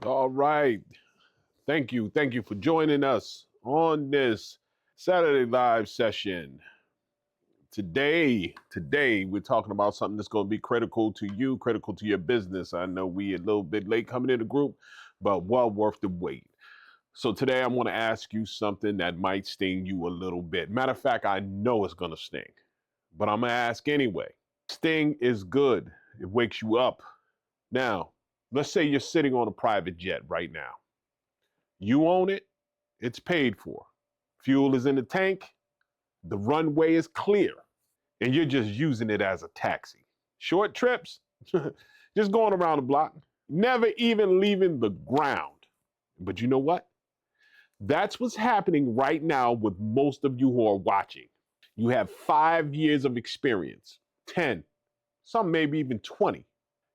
All right. Thank you. Thank you for joining us on this Saturday live session. Today we're talking about something that's going to be critical to you, critical to your business. I know we a little bit late coming in the group, but well worth the wait. So today I want to ask you something that might sting you a little bit. Matter of fact, I know it's going to sting, but I'm going to ask anyway. Sting is good. It wakes you up. Now, let's say you're sitting on a private jet right now. You own it. It's paid for. Fuel is in the tank. The runway is clear. And you're just using it as a taxi. Short trips, just going around the block, never even leaving the ground. But you know what? That's what's happening right now with most of you who are watching. You have 5 years of experience, 10, some maybe even 20.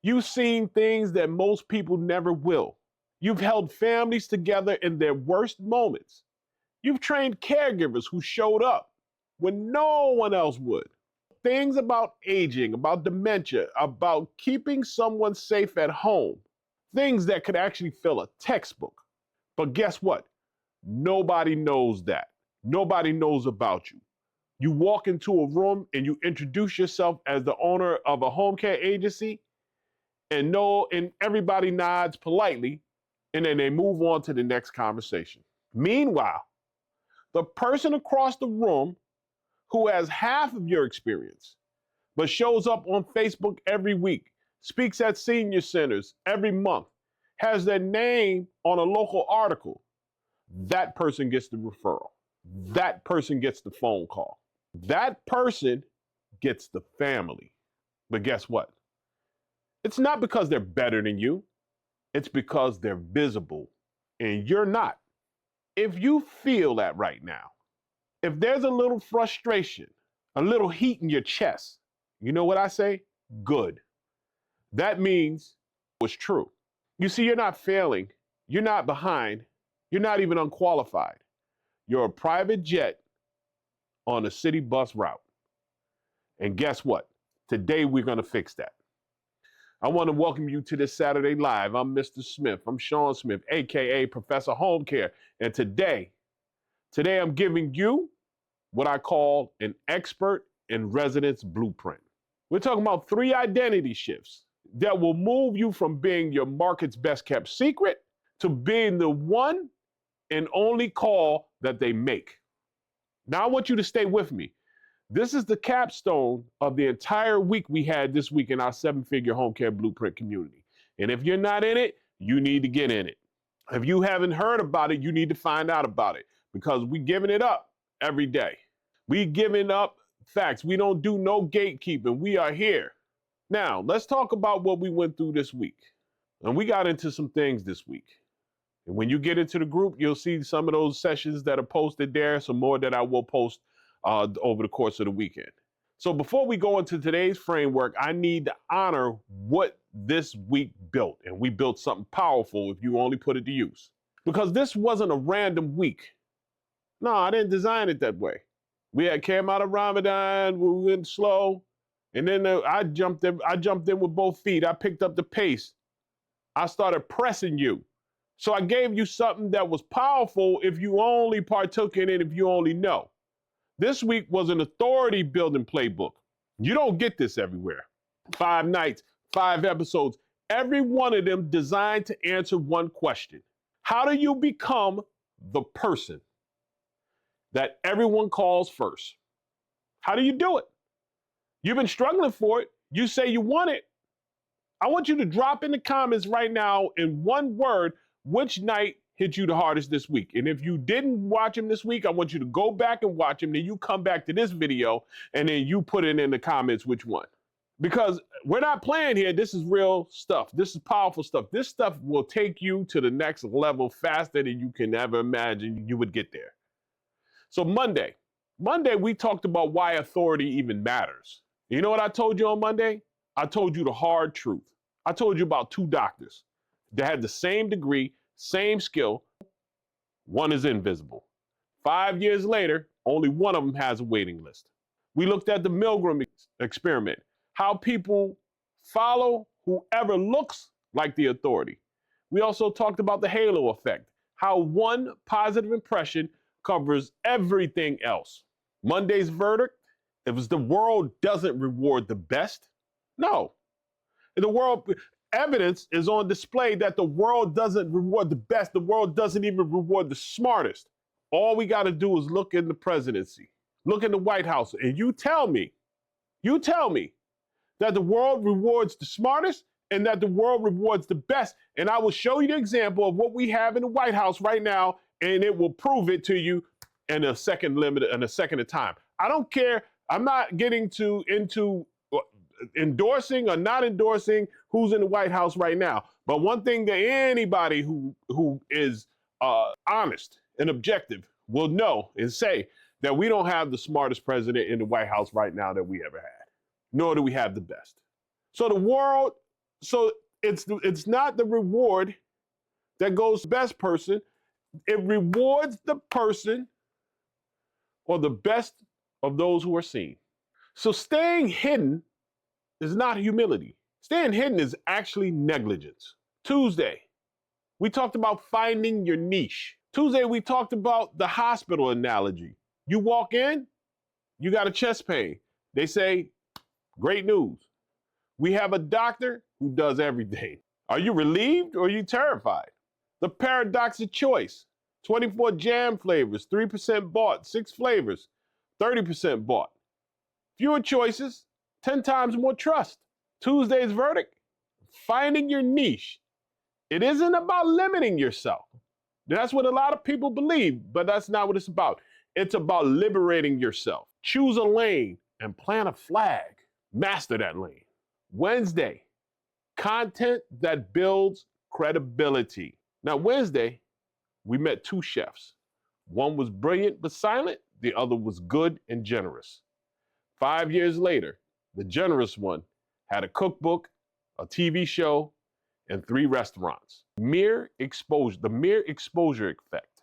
You've seen things that most people never will. You've held families together in their worst moments. You've trained caregivers who showed up when no one else would. Things about aging, about dementia, about keeping someone safe at home. Things that could actually fill a textbook. But guess what? Nobody knows that. Nobody knows about you. You walk into a room and you introduce yourself as the owner of a home care agency, and everybody nods politely, and then they move on to the next conversation. Meanwhile, the person across the room who has half of your experience, but shows up on Facebook every week, speaks at senior centers every month, has their name on a local article, that person gets the referral. That person gets the phone call. That person gets the family. But guess what? It's not because they're better than you. It's because they're visible and you're not. If you feel that right now, if there's a little frustration, a little heat in your chest, you know what I say? Good. That means it's true. You see, you're not failing. You're not behind. You're not even unqualified. You're a private jet on a city bus route. And guess what? Today we're going to fix that. I want to welcome you to this Saturday Live. I'm Mr. Smith. I'm Sean Smith, aka Professor Home Care. And today I'm giving you what I call an expert in residence blueprint. We're talking about 3 identity shifts that will move you from being your market's best kept secret to being the one and only call that they make. Now I want you to stay with me. This is the capstone of the entire week we had this week in our 7-figure home care blueprint community. And if you're not in it, you need to get in it. If you haven't heard about it, you need to find out about it, because we're giving it up every day. We giving up facts. We don't do no gatekeeping. We are here. Now, let's talk about what we went through this week. And we got into some things this week. And when you get into the group, you'll see some of those sessions that are posted there, some more that I will post over the course of the weekend. So before we go into today's framework, I need to honor what this week built. And we built something powerful if you only put it to use. Because this wasn't a random week. No, I didn't design it that way. We had came out of Ramadan, we went slow, and then I jumped in with both feet. I picked up the pace. I started pressing you. So I gave you something that was powerful if you only partook in it, if you only know. This week was an authority building playbook. You don't get this everywhere. 5 nights, 5 episodes, every one of them designed to answer one question. How do you become the person that everyone calls first? How do you do it? You've been struggling for it. You say you want it. I want you to drop in the comments right now in one word, which night hit you the hardest this week. And if you didn't watch him this week, I want you to go back and watch him. Then you come back to this video and then you put it in the comments which one. Because we're not playing here. This is real stuff. This is powerful stuff. This stuff will take you to the next level faster than you can ever imagine you would get there. So Monday we talked about why authority even matters. You know what I told you on Monday? I told you the hard truth. I told you about 2 doctors that had the same degree, same skill. One is invisible. 5 years later, only one of them has a waiting list. We looked at the Milgram experiment, how people follow whoever looks like the authority. We also talked about the halo effect, how one positive impression covers everything else. Monday's verdict, if the world doesn't reward the best, no. The world evidence is on display that the world doesn't reward the best. The world doesn't even reward the smartest. All we got to do is look in the presidency, look in the White House, and you tell me that the world rewards the smartest and that the world rewards the best. And I will show you the example of what we have in the White House right now, and it will prove it to you in a second of time. I don't care. I'm not getting into endorsing or not endorsing who's in the White House right now. But one thing that anybody who is honest and objective will know and say that we don't have the smartest president in the White House right now that we ever had, nor do we have the best. So the world, so it's not the reward that goes to the best person. It rewards the person or the best of those who are seen. So staying hidden is not humility. Staying hidden is actually negligence. Tuesday, we talked about finding your niche. Tuesday, we talked about the hospital analogy. You walk in, you got a chest pain. They say, great news. We have a doctor who does everything. Are you relieved or are you terrified? The paradox of choice. 24 jam flavors, 3% bought, 6 flavors, 30% bought. Fewer choices, 10 times more trust. Tuesday's verdict, finding your niche. It isn't about limiting yourself. That's what a lot of people believe, but that's not what it's about. It's about liberating yourself. Choose a lane and plant a flag. Master that lane. Wednesday, content that builds credibility. Now, Wednesday, we met 2 chefs. One was brilliant but silent, the other was good and generous. 5 years later, the generous one had a cookbook, a TV show, and 3 restaurants. The mere exposure effect.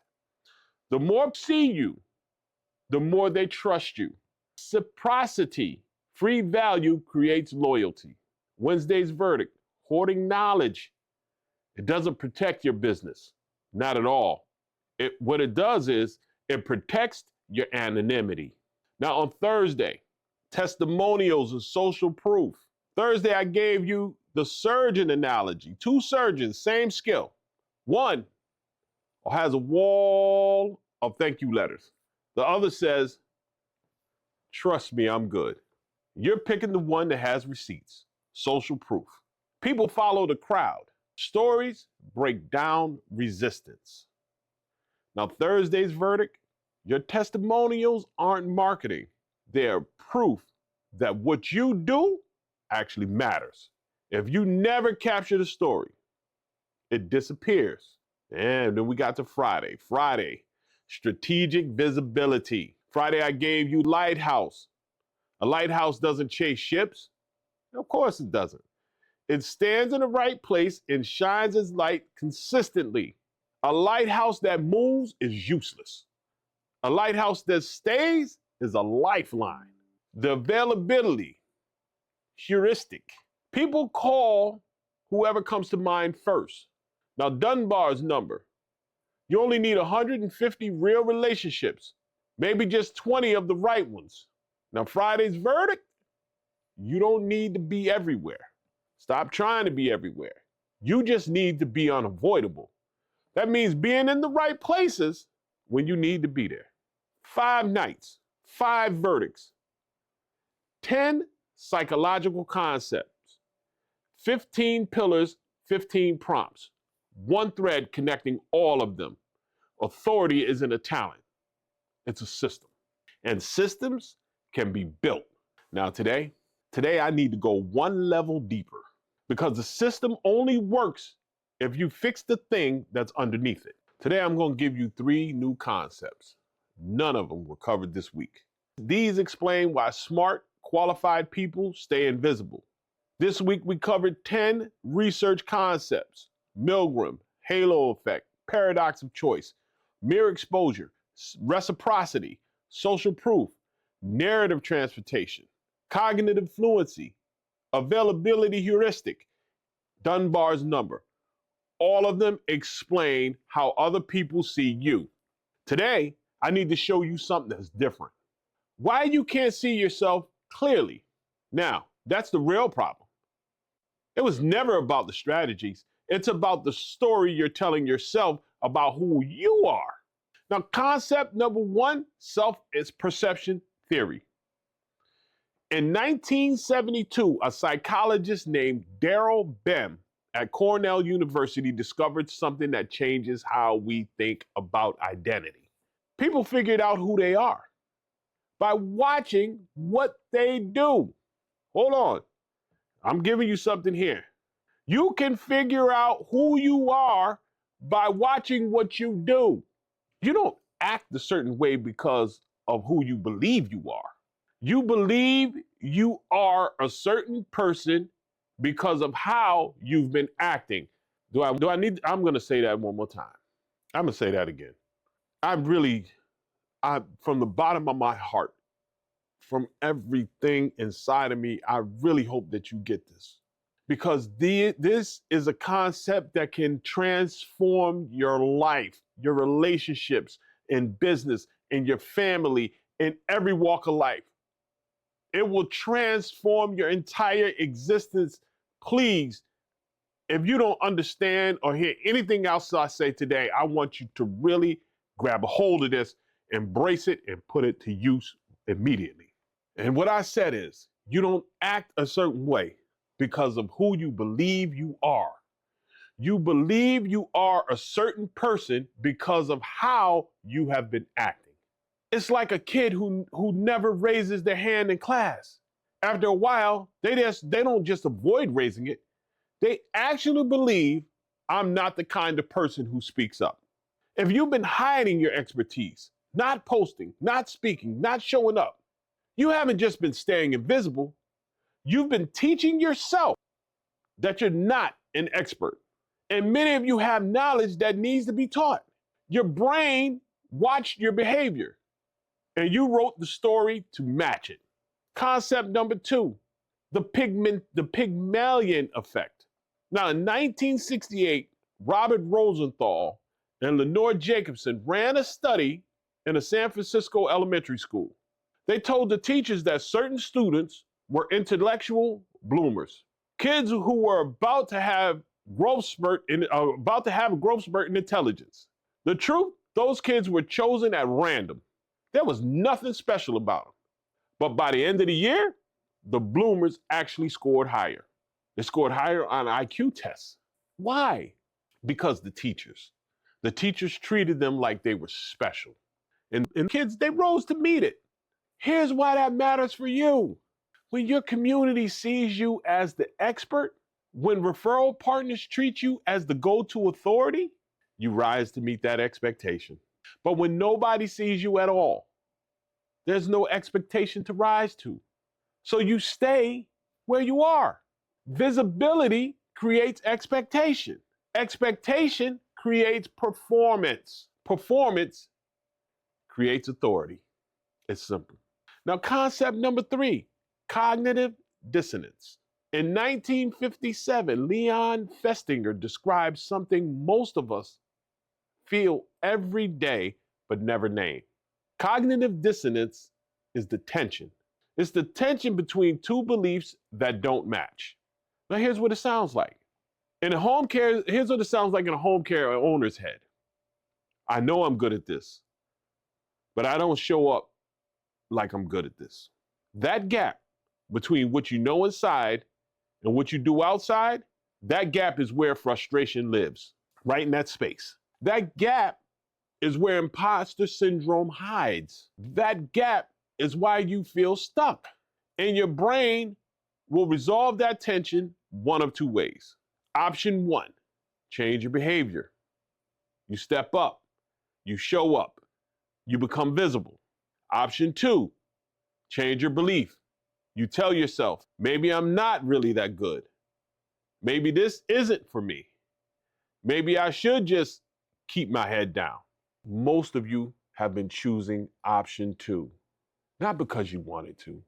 The more see you, the more they trust you. Reciprocity, free value creates loyalty. Wednesday's verdict, hoarding knowledge. It doesn't protect your business, not at all. What it does is it protects your anonymity. Now on Thursday, testimonials and social proof. Thursday, I gave you the surgeon analogy. 2 surgeons, same skill. One has a wall of thank you letters. The other says, trust me, I'm good. You're picking the one that has receipts, social proof. People follow the crowd. Stories break down resistance. Now, Thursday's verdict, your testimonials aren't marketing. They're proof that what you do actually matters. If you never capture the story, it disappears. And then we got to Friday. Friday, strategic visibility. Friday, I gave you lighthouse. A lighthouse doesn't chase ships. Of course it doesn't. It stands in the right place and shines its light consistently. A lighthouse that moves is useless. A lighthouse that stays is a lifeline. The availability, heuristic. People call whoever comes to mind first. Now, Dunbar's number. You only need 150 real relationships, maybe just 20 of the right ones. Now, Friday's verdict, you don't need to be everywhere. Stop trying to be everywhere. You just need to be unavoidable. That means being in the right places when you need to be there. 5 nights, 5 verdicts, 10 psychological concepts, 15 pillars, 15 prompts, 1 thread connecting all of them. Authority isn't a talent, it's a system. And systems can be built. Now today I need to go 1 level deeper because the system only works if you fix the thing that's underneath it. Today I'm going to give you 3 new concepts. None of them were covered this week. These explain why smart, qualified people stay invisible. This week we covered 10 research concepts: Milgram, halo effect, paradox of choice, mere exposure, reciprocity, social proof, narrative transportation, cognitive fluency, availability heuristic, Dunbar's number. all of them explain how other people see you. Today, I need to show you something that's different. Why you can't see yourself clearly. Now, that's the real problem. It was never about the strategies. It's about the story you're telling yourself about who you are. Now, concept number one, self-perception theory. In 1972, a psychologist named Daryl Bem at Cornell University discovered something that changes how we think about identity. People figured out who they are by watching what they do. Hold on, I'm giving you something here. You can figure out who you are by watching what you do. You don't act a certain way because of who you believe you are. You believe you are a certain person because of how you've been acting. I'm going to say that one more time. I'm going to say that again. From the bottom of my heart, from everything inside of me, I really hope that you get this. Because this is a concept that can transform your life, your relationships, in business, in your family, in every walk of life. It will transform your entire existence. Please, if you don't understand or hear anything else I say today, I want you to really grab a hold of this, embrace it, and put it to use immediately. And what I said is, you don't act a certain way because of who you believe you are. You believe you are a certain person because of how you have been acting. It's like a kid who never raises their hand in class. After a while, they don't just avoid raising it. They actually believe I'm not the kind of person who speaks up. If you've been hiding your expertise, not posting, not speaking, not showing up, you haven't just been staying invisible. You've been teaching yourself that you're not an expert. And many of you have knowledge that needs to be taught. Your brain watched your behavior and you wrote the story to match it. Concept number two, the Pygmalion effect. Now, in 1968, Robert Rosenthal and Lenore Jacobson ran a study in a San Francisco elementary school. They told the teachers that certain students were intellectual bloomers, kids who were about to have a growth spurt in intelligence. The truth, those kids were chosen at random. There was nothing special about them. But by the end of the year, the bloomers actually scored higher. They scored higher on IQ tests. Why? Because the teachers treated them like they were special. And kids, they rose to meet it. Here's why that matters for you. When your community sees you as the expert, when referral partners treat you as the go-to authority, you rise to meet that expectation. But when nobody sees you at all, there's no expectation to rise to. So you stay where you are. Visibility creates expectation. Expectation creates performance. Performance creates authority. It's simple. Now, concept number three, cognitive dissonance. In 1957, Leon Festinger described something most of us feel every day but never name. Cognitive dissonance is the tension. It's the tension between two beliefs that don't match. Now, here's what it sounds like. Here's what it sounds like in a home care owner's head. I know I'm good at this, but I don't show up like I'm good at this. That gap between what you know inside and what you do outside, that gap is where frustration lives, right in that space. That gap is where imposter syndrome hides. That gap is why you feel stuck. And your brain will resolve that tension one of two ways. Option one, change your behavior. You step up, you show up, you become visible. Option two, change your belief. You tell yourself, maybe I'm not really that good. Maybe this isn't for me. Maybe I should just keep my head down. Most of you have been choosing option two, not because you wanted to,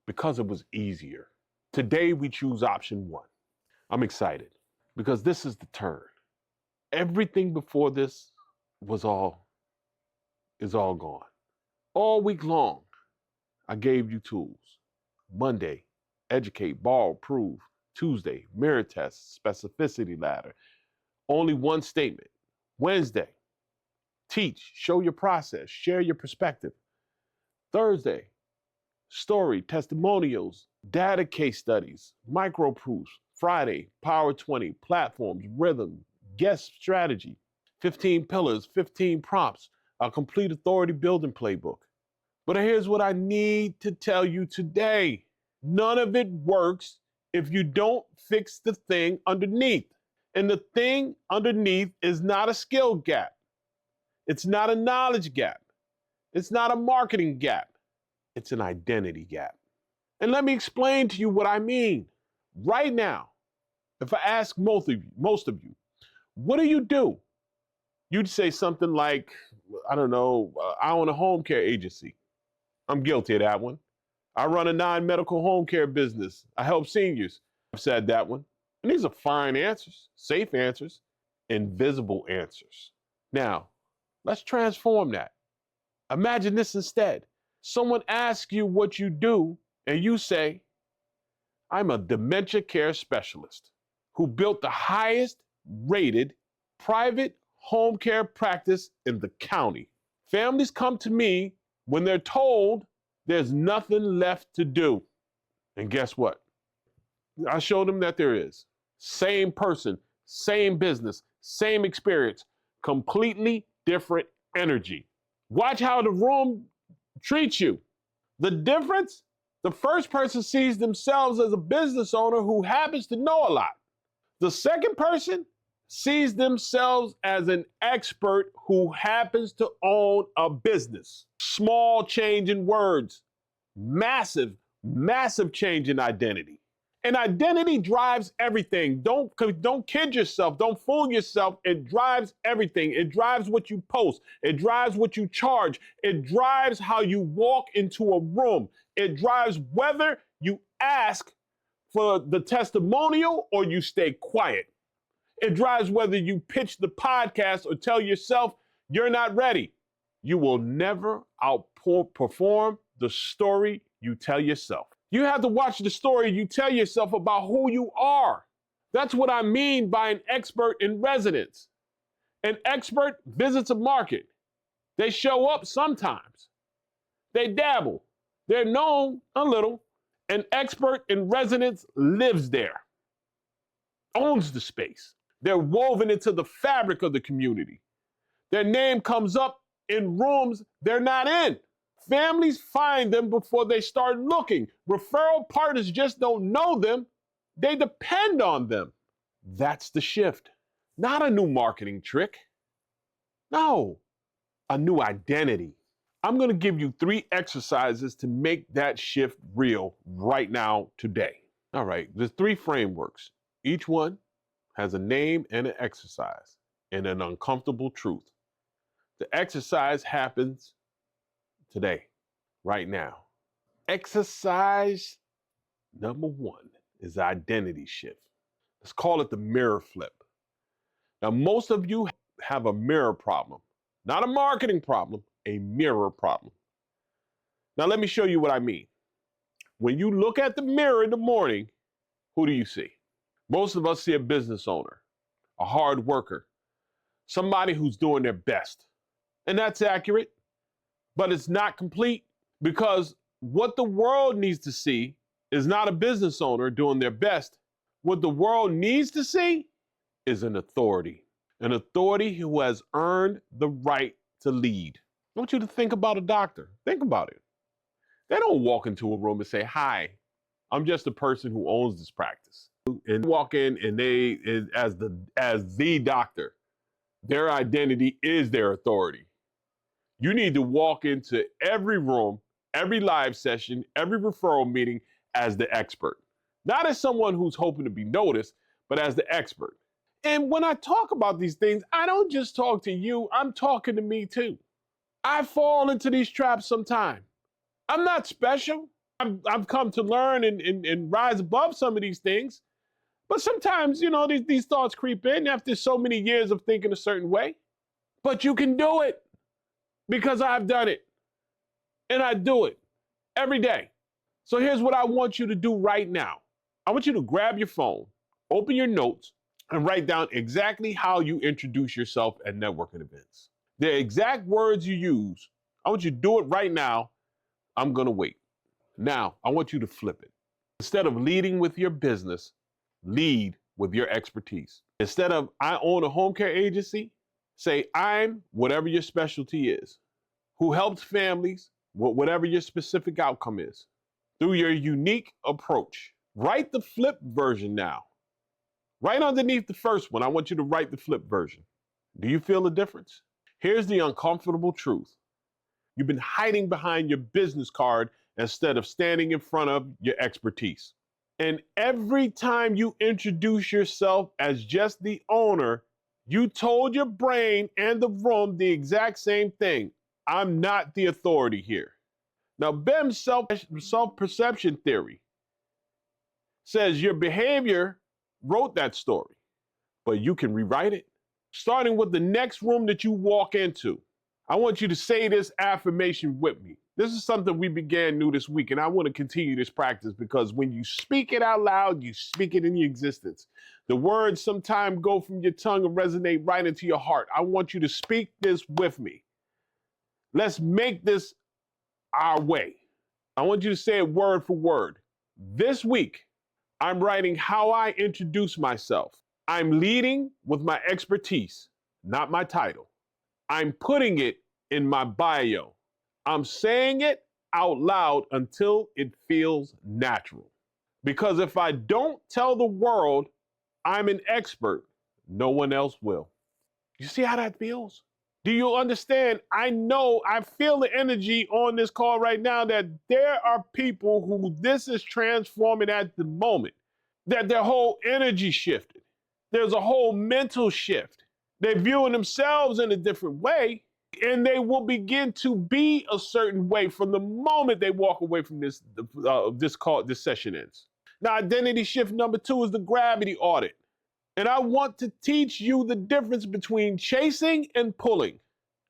because it was easier. Today we choose option one. I'm excited because this is the turn. Everything before this was all is all gone. All week long, I gave you tools. Monday, educate, borrow, prove. Tuesday, mirror test, specificity ladder. Only one statement. Wednesday, teach, show your process, share your perspective. Thursday, story, testimonials, data case studies, micro proofs. Friday, Power 20, platforms, rhythm, guest strategy, 15 pillars, 15 prompts, a complete authority building playbook. But here's what I need to tell you today. None of it works if you don't fix the thing underneath. And the thing underneath is not a skill gap. It's not a knowledge gap. It's not a marketing gap. It's an identity gap. And let me explain to you what I mean. Right now, if I ask most of you, what do? You'd say something like, I don't know, I own a home care agency. I'm guilty of that one. I run a non-medical home care business. I help seniors. I've said that one. And these are fine answers, safe answers, invisible answers. Now, let's transform that. Imagine this instead. Someone asks you what you do, and you say, I'm a dementia care specialist who built the highest rated private home care practice in the county. Families come to me when they're told there's nothing left to do. And guess what? I showed them that there is. Same person, same business, same experience, completely different energy. Watch how the room treats you. The difference? The first person sees themselves as a business owner who happens to know a lot. The second person sees themselves as an expert who happens to own a business. Small change in words, massive, massive change in identity. And identity drives everything. Don't kid yourself. Don't fool yourself. It drives everything. It drives what you post. It drives what you charge. It drives how you walk into a room. It drives whether you ask for the testimonial or you stay quiet. It drives whether you pitch the podcast or tell yourself you're not ready. You will never outperform the story you tell yourself. You have to watch the story you tell yourself about who you are. That's what I mean by an expert in residence. An expert visits a market. They show up sometimes. They dabble. They're known a little. An expert in residence lives there, owns the space. They're woven into the fabric of the community. Their name comes up in rooms they're not in. Families find them before they start looking. Referral partners just don't know them. They depend on them. That's the shift. Not a new marketing trick. No, a new identity. I'm going to give you 3 exercises to make that shift real right now, today. All right, there's 3 frameworks. Each one has a name and an exercise and an uncomfortable truth. The exercise happens today, right now. Exercise number 1 is identity shift. Let's call it the mirror flip. Now, most of you have a mirror problem, not a marketing problem, a mirror problem. Now, let me show you what I mean. When you look at the mirror in the morning, who do you see? Most of us see a business owner, a hard worker, somebody who's doing their best. And that's accurate, but it's not complete, because what the world needs to see is not a business owner doing their best. What the world needs to see is an authority who has earned the right to lead. I want you to think about a doctor. Think about it. They don't walk into a room and say, hi, I'm just a person who owns this practice. And walk in and they, as the doctor, their identity is their authority. You need to walk into every room, every live session, every referral meeting as the expert. Not as someone who's hoping to be noticed, but as the expert. And when I talk about these things, I don't just talk to you, I'm talking to me too. I fall into these traps sometimes. I'm not special. I've come to learn and rise above some of these things, But sometimes, these thoughts creep in after so many years of thinking a certain way. But you can do it because I've done it and I do it every day. So here's what I want you to do right now. I want you to grab your phone, open your notes, and write down exactly how you introduce yourself at networking events. The exact words you use. I want you to do it right now. I'm going to wait. Now, I want you to flip it. Instead of leading with your business, lead with your expertise. Instead of I own a home care agency, say I'm whatever your specialty is, who helps families, whatever your specific outcome is, through your unique approach. Write the flip version now. Right underneath the first one, I want you to write the flip version. Do you feel the difference? Here's the uncomfortable truth. You've been hiding behind your business card instead of standing in front of your expertise. And every time you introduce yourself as just the owner, you told your brain and the room the exact same thing. I'm not the authority here. Now, BEM's self-perception theory says your behavior wrote that story, but you can rewrite it. Starting with the next room that you walk into, I want you to say this affirmation with me. This is something we began new this week, and I want to continue this practice because when you speak it out loud, you speak it into existence. The words sometimes go from your tongue and resonate right into your heart. I want you to speak this with me. Let's make this our way. I want you to say it word for word. This week, I'm writing how I introduce myself. I'm leading with my expertise, not my title. I'm putting it in my bio. I'm saying it out loud until it feels natural. Because if I don't tell the world I'm an expert, no one else will. You see how that feels? Do you understand? I feel the energy on this call right now that there are people who this is transforming at the moment, that their whole energy shifted. There's a whole mental shift. They're viewing themselves in a different way, and they will begin to be a certain way from the moment they walk away from this session ends. Now, identity shift number 2 is the gravity audit. And I want to teach you the difference between chasing and pulling.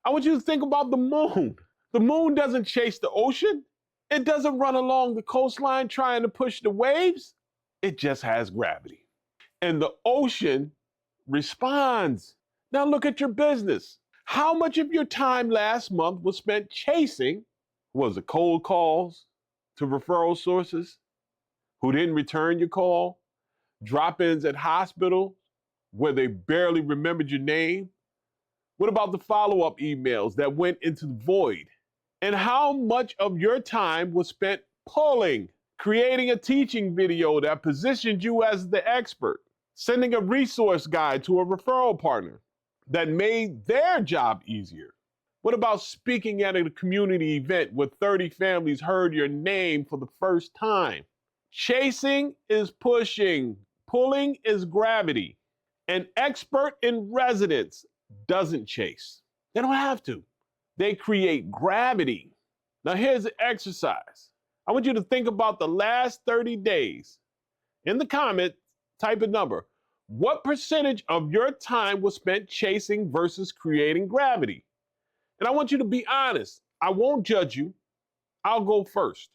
I want you to think about the moon. The moon doesn't chase the ocean. It doesn't run along the coastline trying to push the waves. It just has gravity. And the ocean responds. Now look at your business. How much of your time last month was spent chasing? Was it cold calls to referral sources who didn't return your call? Drop-ins at hospitals where they barely remembered your name? What about the follow-up emails that went into the void? And how much of your time was spent pulling, creating a teaching video that positioned you as the expert, sending a resource guide to a referral partner that made their job easier? What about speaking at a community event where 30 families heard your name for the first time? Chasing is pushing. Pulling is gravity. An expert in residence doesn't chase. They don't have to. They create gravity. Now here's the exercise. I want you to think about the last 30 days. In the comment, type a number. What percentage of your time was spent chasing versus creating gravity? And I want you to be honest. I won't judge you. I'll go first.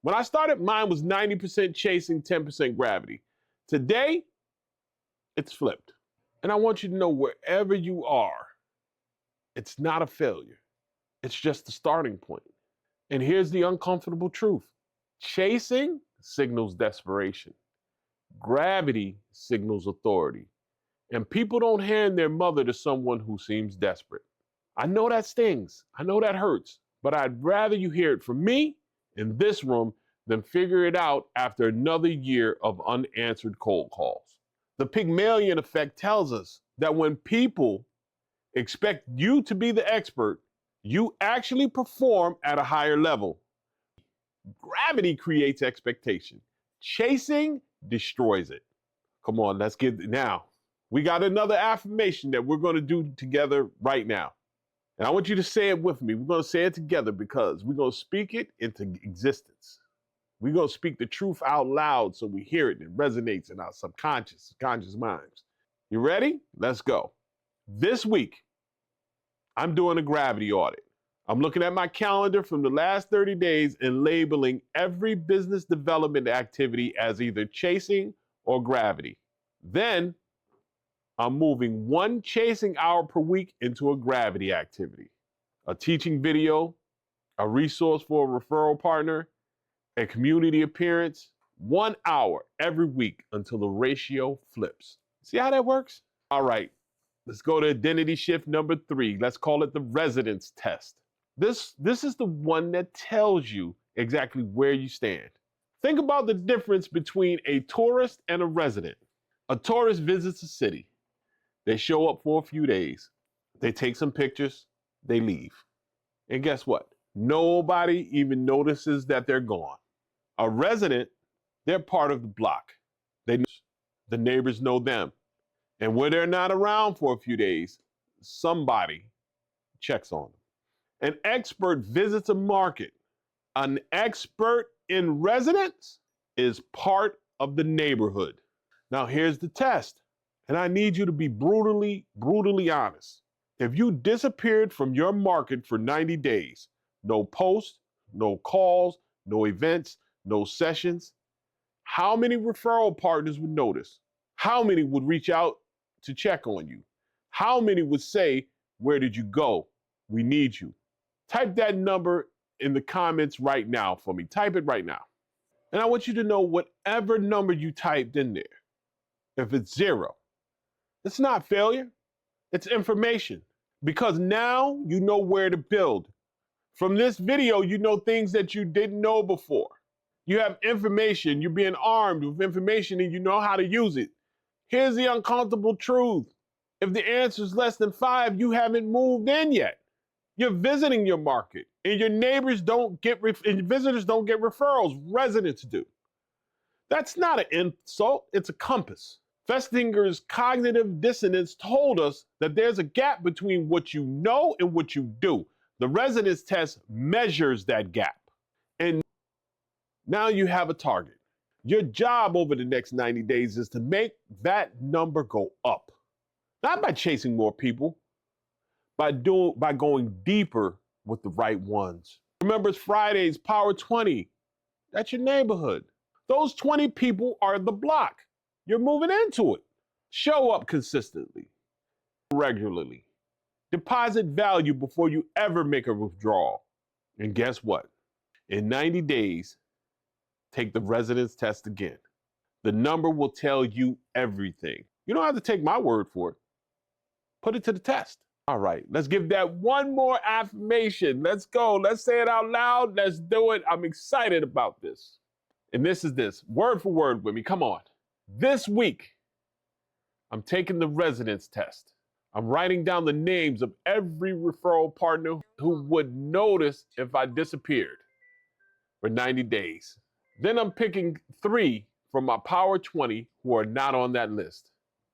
When I started, mine was 90% chasing, 10% gravity. Today, it's flipped. And I want you to know wherever you are, it's not a failure. It's just the starting point. And here's the uncomfortable truth. Chasing signals desperation. Gravity signals authority. And people don't hand their mother to someone who seems desperate. I know that stings. I know that hurts. But I'd rather you hear it from me in this room than figure it out after another year of unanswered cold calls. The Pygmalion effect tells us that when people expect you to be the expert, you actually perform at a higher level. Gravity creates expectation. Chasing destroys it. Come on, let's get it now. We got another affirmation that we're going to do together right now. And I want you to say it with me. We're going to say it together because we're going to speak it into existence. We're going to speak the truth out loud so we hear it and it resonates in our conscious minds. You ready? Let's go. This week, I'm doing a gravity audit. I'm looking at my calendar from the last 30 days and labeling every business development activity as either chasing or gravity. Then I'm moving one chasing hour per week into a gravity activity. A teaching video, a resource for a referral partner, a community appearance, 1 hour every week until the ratio flips. See how that works? All right, let's go to identity shift number 3. Let's call it the residence test. This is the one that tells you exactly where you stand. Think about the difference between a tourist and a resident. A tourist visits a city. They show up for a few days. They take some pictures. They leave. And guess what? Nobody even notices that they're gone. A resident, they're part of the block. The neighbors know them. And when they're not around for a few days, somebody checks on them. An expert visits a market. An expert in residence is part of the neighborhood. Now here's the test. And I need you to be brutally honest. If you disappeared from your market for 90 days, no posts, no calls, no events, no sessions, how many referral partners would notice? How many would reach out to check on you? How many would say, where did you go? We need you. Type that number in the comments right now for me. Type it right now. And I want you to know whatever number you typed in there. If it's 0, it's not failure, it's information. Because now you know where to build. From this video, you know things that you didn't know before. You have information, you're being armed with information and you know how to use it. Here's the uncomfortable truth. If the answer is less than 5, you haven't moved in yet. You're visiting your market and your neighbors don't get, and visitors don't get referrals, residents do. That's not an insult, it's a compass. Festinger's cognitive dissonance told us that there's a gap between what you know and what you do. The residence test measures that gap. And now you have a target. Your job over the next 90 days is to make that number go up. Not by chasing more people, by going deeper with the right ones. Remember, it's Friday's Power 20. That's your neighborhood. Those 20 people are the block. You're moving into it. Show up consistently, regularly. Deposit value before you ever make a withdrawal. And guess what? In 90 days, take the residence test again. The number will tell you everything. You don't have to take my word for it. Put it to the test. All right, let's give that one more affirmation. Let's go. Let's say it out loud. Let's do it. I'm excited about this. And this is this, word for word with me. Come on. This week, I'm taking the residence test. I'm writing down the names of every referral partner who would notice if I disappeared for 90 days. Then I'm picking 3 from my Power 20 who are not on that list.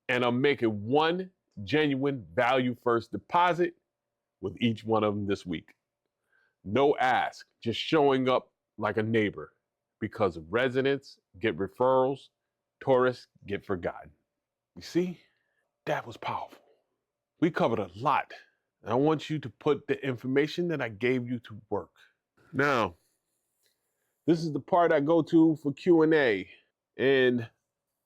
And I'm making one genuine value first deposit with each one of them this week. No ask, just showing up like a neighbor, because residents get referrals, tourists get forgotten. You see, that was powerful. We covered a lot. And I want you to put the information that I gave you to work. Now, this is the part I go to for Q&A. And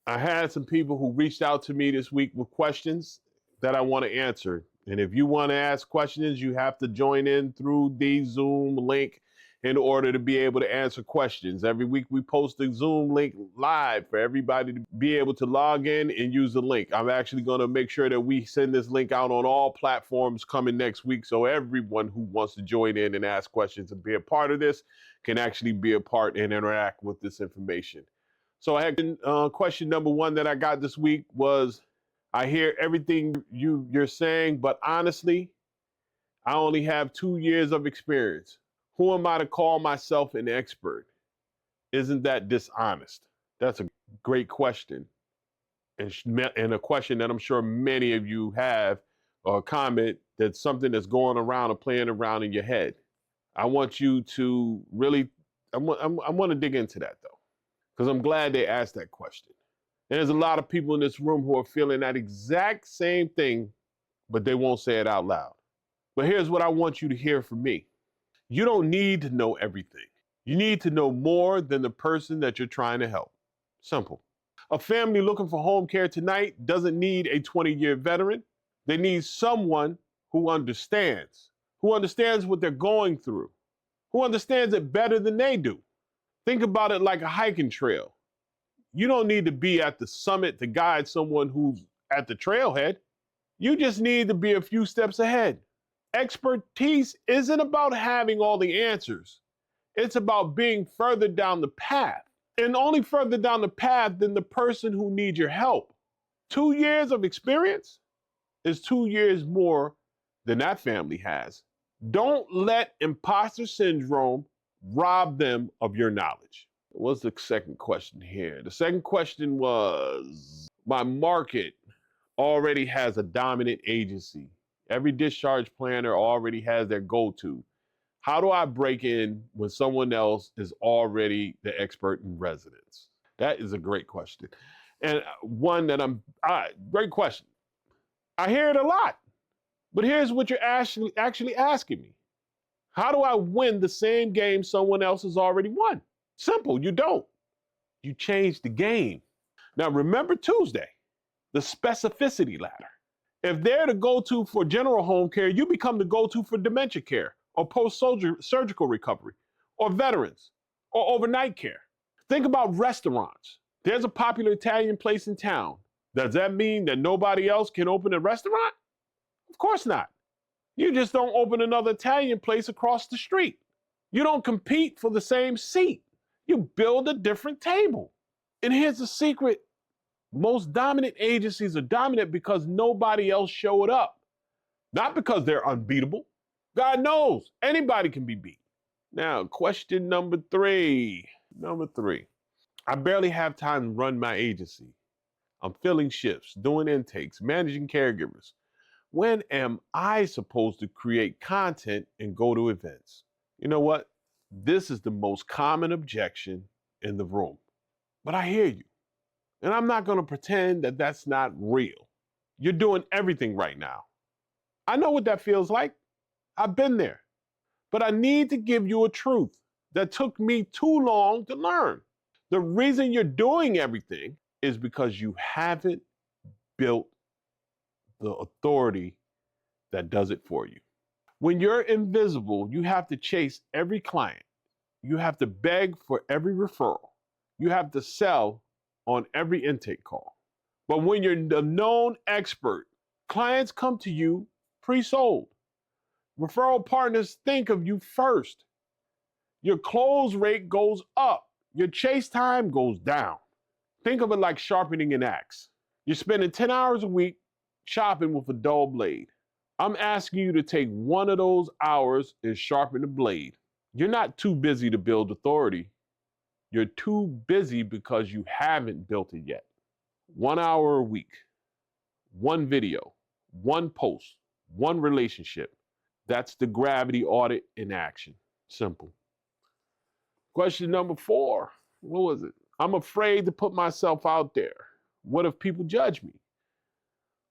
I had some people who reached out to me this week with questions that I want to answer. And if you want to ask questions, you have to join in through the Zoom link in order to be able to answer questions. Every week we post the Zoom link live for everybody to be able to log in and use the link. I'm actually going to make sure that we send this link out on all platforms coming next week, so everyone who wants to join in and ask questions and be a part of this can actually be a part and interact with this information. So I had question number 1 that I got this week was, I hear everything you're saying, but honestly, I only have 2 years of experience. Who am I to call myself an expert? Isn't that dishonest? That's a great question. And a question that I'm sure many of you have, or a comment that's something that's going around or playing around in your head. I want you to really I want to dig into that though, because I'm glad they asked that question. And there's a lot of people in this room who are feeling that exact same thing, but they won't say it out loud. But here's what I want you to hear from me. You don't need to know everything. You need to know more than the person that you're trying to help. Simple. A family looking for home care tonight doesn't need a 20-year veteran. They need someone who understands what they're going through, who understands it better than they do. Think about it like a hiking trail. You don't need to be at the summit to guide someone who's at the trailhead. You just need to be a few steps ahead. Expertise isn't about having all the answers. It's about being further down the path, and only further down the path than the person who needs your help. 2 years of experience is 2 years more than that family has. Don't let imposter syndrome rob them of your knowledge. What's the second question here? The second question was, my market already has a dominant agency. Every discharge planner already has their go-to. How do I break in when someone else is already the expert in residence? That is a great question. And one that great question. I hear it a lot, but here's what you're actually asking me. How do I win the same game someone else has already won? Simple, you don't. You change the game. Now remember Tuesday, the specificity ladder. If they're the go-to for general home care, you become the go-to for dementia care or post-surgical recovery or veterans or overnight care. Think about restaurants. There's a popular Italian place in town. Does that mean that nobody else can open a restaurant? Of course not. You just don't open another Italian place across the street. You don't compete for the same seat. You build a different table. And here's the secret. Most dominant agencies are dominant because nobody else showed up. Not because they're unbeatable. God knows anybody can be beat. Now, question number three. I barely have time to run my agency. I'm filling shifts, doing intakes, managing caregivers. When am I supposed to create content and go to events? You know what? This is the most common objection in the room. But I hear you. And I'm not going to pretend that that's not real. You're doing everything right now. I know what that feels like. I've been there. But I need to give you a truth that took me too long to learn. The reason you're doing everything is because you haven't built the authority that does it for you. When you're invisible, you have to chase every client. You have to beg for every referral. You have to sell on every intake call. But when you're the known expert, clients come to you pre-sold. Referral partners think of you first. Your close rate goes up. Your chase time goes down. Think of it like sharpening an axe. You're spending 10 hours a week chopping with a dull blade. I'm asking you to take one of those hours and sharpen the blade. You're not too busy to build authority. You're too busy because you haven't built it yet. 1 hour a week, one video, one post, one relationship. That's the gravity audit in action. Simple. Question number 4. What was it? I'm afraid to put myself out there. What if people judge me?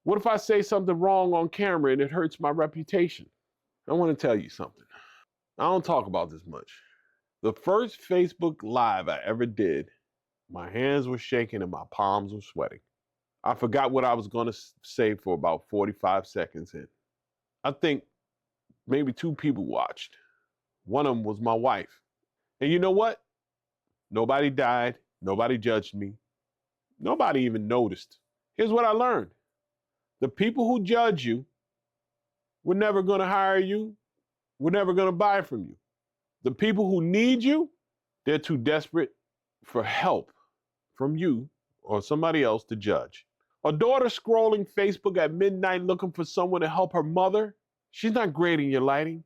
What if I say something wrong on camera and it hurts my reputation? I want to tell you something. I don't talk about this much. The first Facebook Live I ever did, my hands were shaking and my palms were sweating. I forgot what I was going to say for about 45 seconds in. I think maybe 2 people watched. One of them was my wife. And you know what? Nobody died. Nobody judged me. Nobody even noticed. Here's what I learned. The people who judge you were never going to hire you. We're never going to buy from you. The people who need you, they're too desperate for help from you or somebody else to judge. A daughter scrolling Facebook at midnight looking for someone to help her mother, she's not grading your lighting.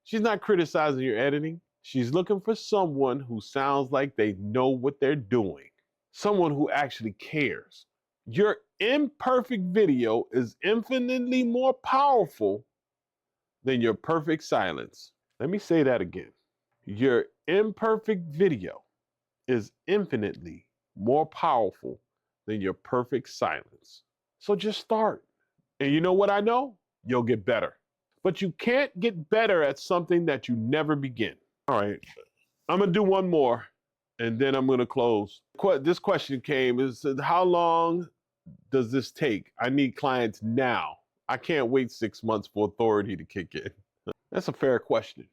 She's not criticizing your editing. She's looking for someone who sounds like they know what they're doing. Someone who actually cares. Your imperfect video is infinitely more powerful than your perfect silence. Let me say that again. Your imperfect video is infinitely more powerful than your perfect silence. So just start. And you know what I know? You'll get better. But you can't get better at something that you never begin. All right, I'm gonna do one more and then I'm gonna close. This question came, is how long does this take? I need clients now. I can't wait 6 months for authority to kick in. That's a fair question.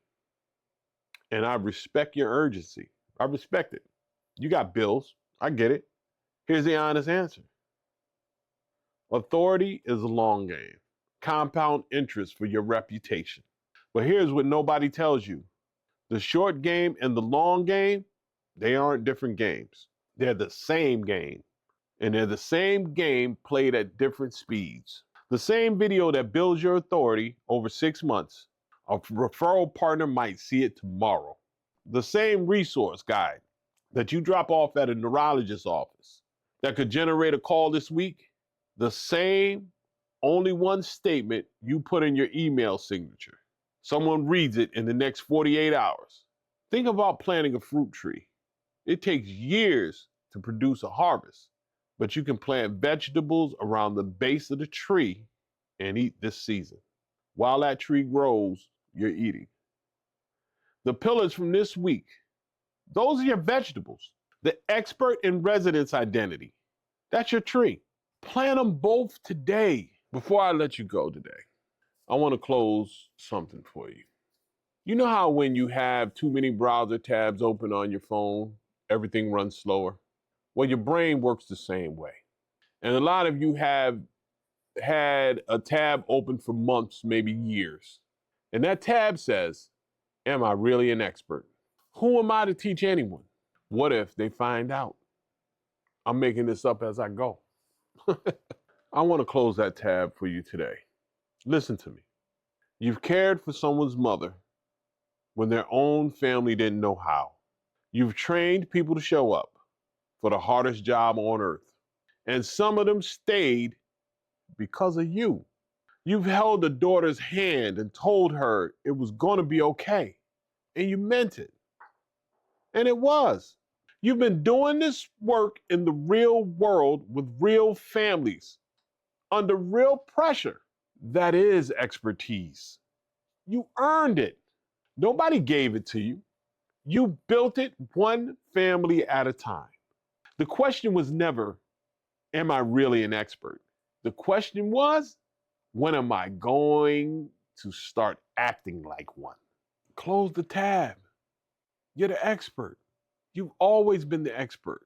And I respect your urgency. I respect it. You got bills. I get it. Here's the honest answer. Authority is a long game. Compound interest for your reputation. But here's what nobody tells you. The short game and the long game, they aren't different games. They're the same game. And they're the same game played at different speeds. The same video that builds your authority over 6 months, a referral partner might see it tomorrow. The same resource guide that you drop off at a neurologist's office that could generate a call this week, the same only one statement you put in your email signature. Someone reads it in the next 48 hours. Think about planting a fruit tree. It takes years to produce a harvest, but you can plant vegetables around the base of the tree and eat this season. While that tree grows, you're eating. The pillars from this week, those are your vegetables. The expert in residence identity, that's your tree. Plant them both today. Before I let you go today, I want to close something for you. You know how when you have too many browser tabs open on your phone, everything runs slower? Well, your brain works the same way. And a lot of you have had a tab open for months, maybe years. And that tab says, am I really an expert? Who am I to teach anyone? What if they find out? I'm making this up as I go. I want to close that tab for you today. Listen to me. You've cared for someone's mother when their own family didn't know how. You've trained people to show up for the hardest job on earth. And some of them stayed because of you. You've held a daughter's hand and told her it was going to be okay. And you meant it. And it was. You've been doing this work in the real world with real families, under real pressure. That is expertise. You earned it. Nobody gave it to you. You built it one family at a time. The question was never, am I really an expert? The question was, when am I going to start acting like one? Close the tab. You're the expert. You've always been the expert.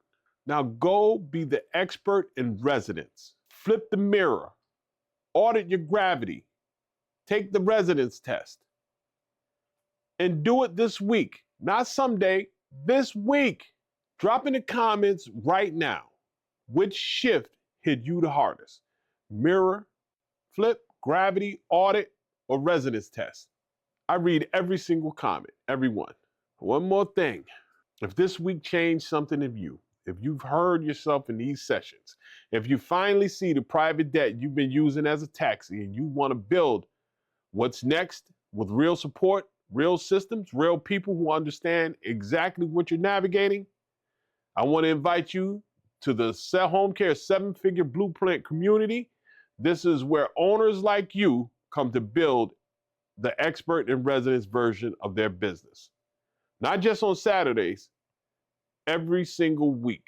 Now go be the expert in residence. Flip the mirror. Audit your gravity. Take the residence test. And do it this week. Not someday, this week. Drop in the comments right now. Which shift hit you the hardest? Mirror, flip, gravity, audit, or residence test? I read every single comment, every one. One more thing. If this week changed something in you, if you've heard yourself in these sessions, if you finally see the private debt you've been using as a taxi and you want to build what's next with real support, real systems, real people who understand exactly what you're navigating, I want to invite you to the Home Care 7-Figure Blueprint community. This is where owners like you come to build the expert in residence version of their business. Not just on Saturdays, every single week,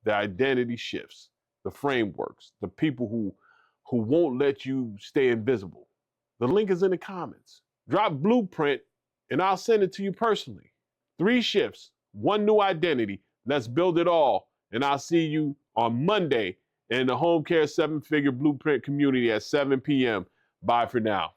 the identity shifts, the frameworks, the people who won't let you stay invisible. The link is in the comments. Drop Blueprint and I'll send it to you personally. 3 shifts, 1 new identity. Let's build it all. And I'll see you on Monday in the Home Care 7-Figure Blueprint community at 7 p.m. Bye for now.